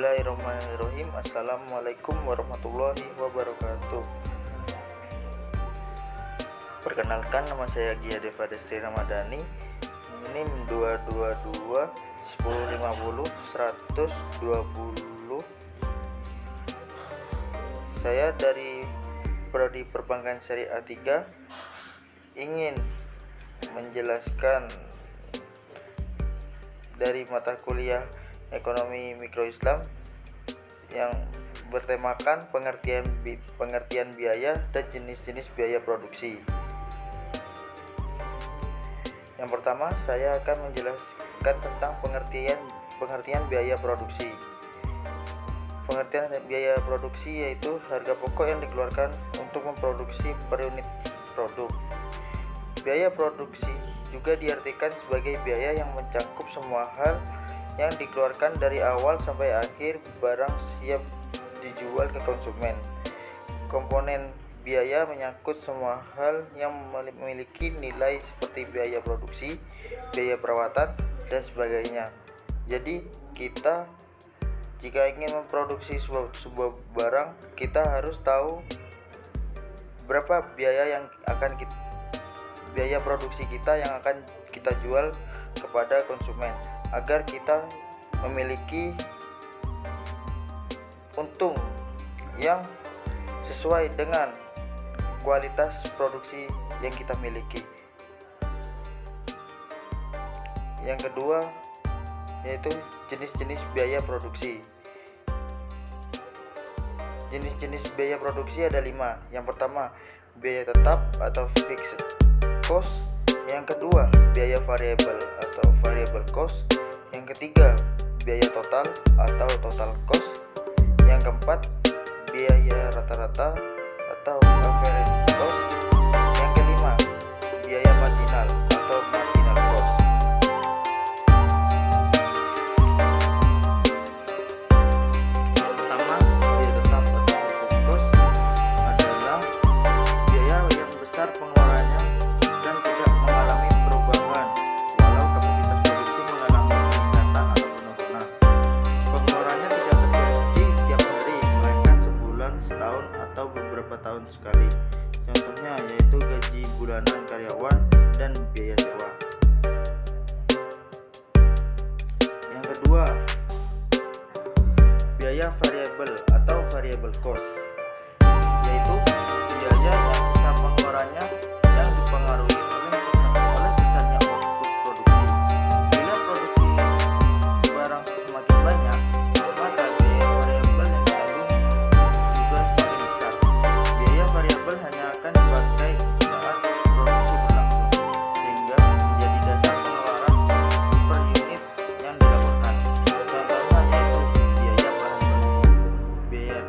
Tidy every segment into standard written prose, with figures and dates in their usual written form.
Bismillahirrahmanirrahim. Assalamualaikum warahmatullahi wabarakatuh. Perkenalkan, nama saya Gia Deva Destri Ramadhani, NIM 222 1050 120. Saya dari Prodi Perbankan Syariah 3 ingin menjelaskan dari mata kuliah Ekonomi Mikro Islam yang bertemakan pengertian biaya dan jenis-jenis biaya produksi. Yang pertama, saya akan menjelaskan tentang pengertian biaya produksi. Pengertian biaya produksi yaitu harga pokok yang dikeluarkan untuk memproduksi per unit produk. Biaya produksi juga diartikan sebagai biaya yang mencakup semua hal yang dikeluarkan dari awal sampai akhir barang siap dijual ke konsumen. Komponen biaya menyangkut semua hal yang memiliki nilai seperti biaya produksi, biaya perawatan, dan sebagainya. Jadi jika ingin memproduksi sebuah barang, kita harus tahu berapa biaya produksi kita yang akan kita jual kepada konsumen, agar kita memiliki untung yang sesuai dengan kualitas produksi yang kita miliki. Yang kedua yaitu jenis-jenis biaya produksi. Jenis-jenis biaya produksi ada 5. Yang pertama, biaya tetap atau fixed cost. Yang kedua, biaya variabel atau variable cost. Yang ketiga, biaya total atau total cost. Yang keempat, biaya rata-rata atau average cost. Yang kelima, biaya marginal atau marginal cost. Yang pertama, biaya tetap atau fixed cost adalah biaya yang besar pengeluarannya dan tidak mengalami perubahan walau kapasitas produksi mengalami peningkatan atau penurunan. Pengeluarannya tidak terjadi setiap hari, melainkan sebulan, setahun, atau beberapa tahun sekali. Contohnya yaitu gaji bulanan karyawan dan biaya sewa. Yang kedua, biaya variabel atau variable cost, yaitu biaya yang besar pengeluarannya yang dipengaruhi oleh besarnya output produksi. Bila produksi barang semakin banyak, maka biaya variabel yang ditanggung juga semakin besar. Biaya variabel hanya akan dipakai saat produksi berlangsung, sehingga menjadi dasar pengeluaran per unit yang dilakukan. Contohnya yaitu biaya bahan baku, biaya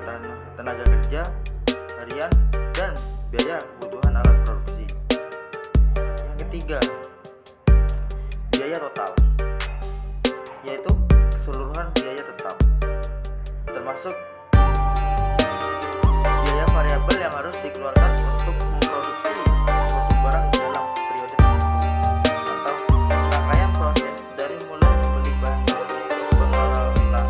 tenaga kerja harian, dan biaya kebutuhan alat produksi. Yang ketiga, biaya total, yaitu keseluruhan biaya tetap, termasuk biaya variabel yang harus dikeluarkan untuk memproduksi suatu barang dalam periode tertentu, atau serangkaian proses dari mulai membeli bahan baku, pengelolaannya,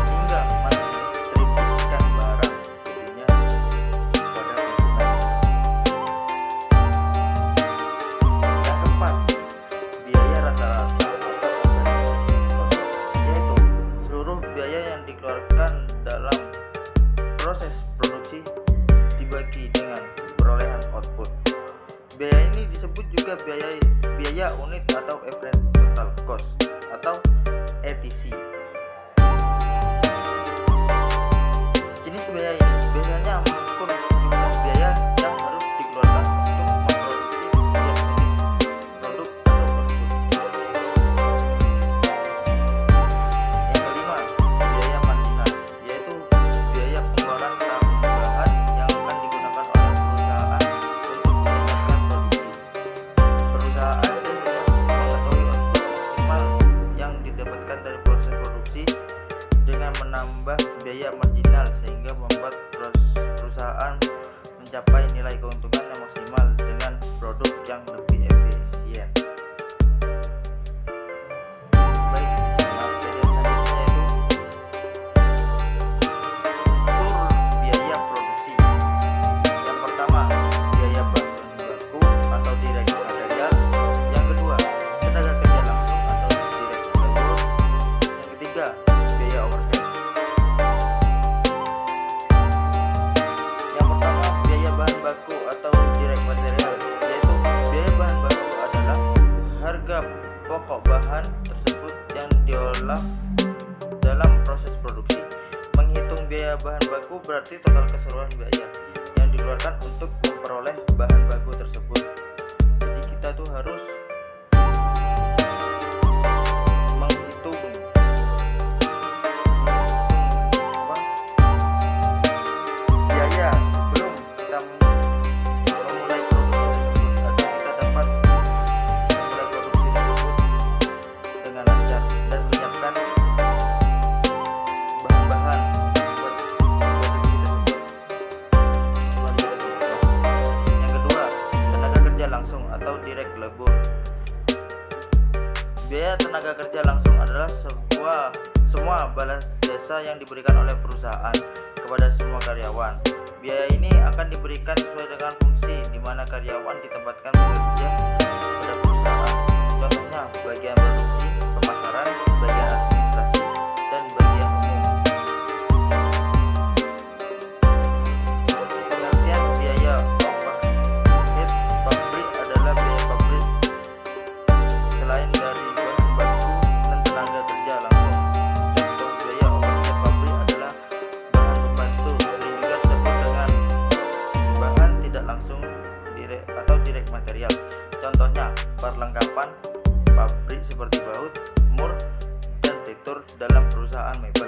hingga mendistribusikan barang jadinya kepada konsumen. Yang keempat, biaya rata-rata atau average cost, yaitu seluruh biaya yang dikeluarkan dalam proses produksi dibagi dengan perolehan output. Biaya ini disebut juga biaya unit atau average total cost atau ATC. Jenis biaya ini biasanya mengukur jumlah biaya yang harus dikeluarkan untuk memproduksi setiap unit produk atau output. Yang kelima, biaya marginal, yaitu biaya pengeluaran tambahan yang akan digunakan oleh perusahaan untuk meningkatkan produksi. Perusahaan biasanya mengetahui output maksimal yang didapatkan dari proses produksi dengan menambah biaya marginal, sehingga membuat perusahaan mencapai nilai keuntungan yang maksimal dengan produk yang lebih efisien. Baik, materi selanjutnya yaitu harga pokok bahan tersebut yang diolah dalam proses produksi. Menghitung biaya bahan baku berarti total keseluruhan biaya yang dikeluarkan untuk memperoleh bahan baku tersebut. Jadi kita tuh harus menghitung biaya sebelum kita memulai produksi tersebut, agar kita dapat memulai produksi tersebut dengan lancar dan menyiapkan bahan-bahan buat produksi tersebut. Yang kedua, tenaga kerja langsung atau direct labor. Biaya tenaga kerja langsung adalah semua balas jasa yang diberikan oleh perusahaan kepada semua karyawan. Biaya ini akan diberikan sesuai dengan fungsi di mana karyawan ditempatkan bekerja pada perusahaan. Contohnya bagian produksi, pemasaran, bagian administrasi, dan bagian umum. Pengertian biaya overhead pabrik adalah biaya pabrik selain dari bahan baku dan tenaga kerja langsung. Contoh biaya overhead pabrik adalah bahan pembantu, sering juga disebut dengan bahan tidak langsung direct material. Contohnya perlengkapan pabrik seperti baut, mur, dan tekstur dalam perusahaan mebel.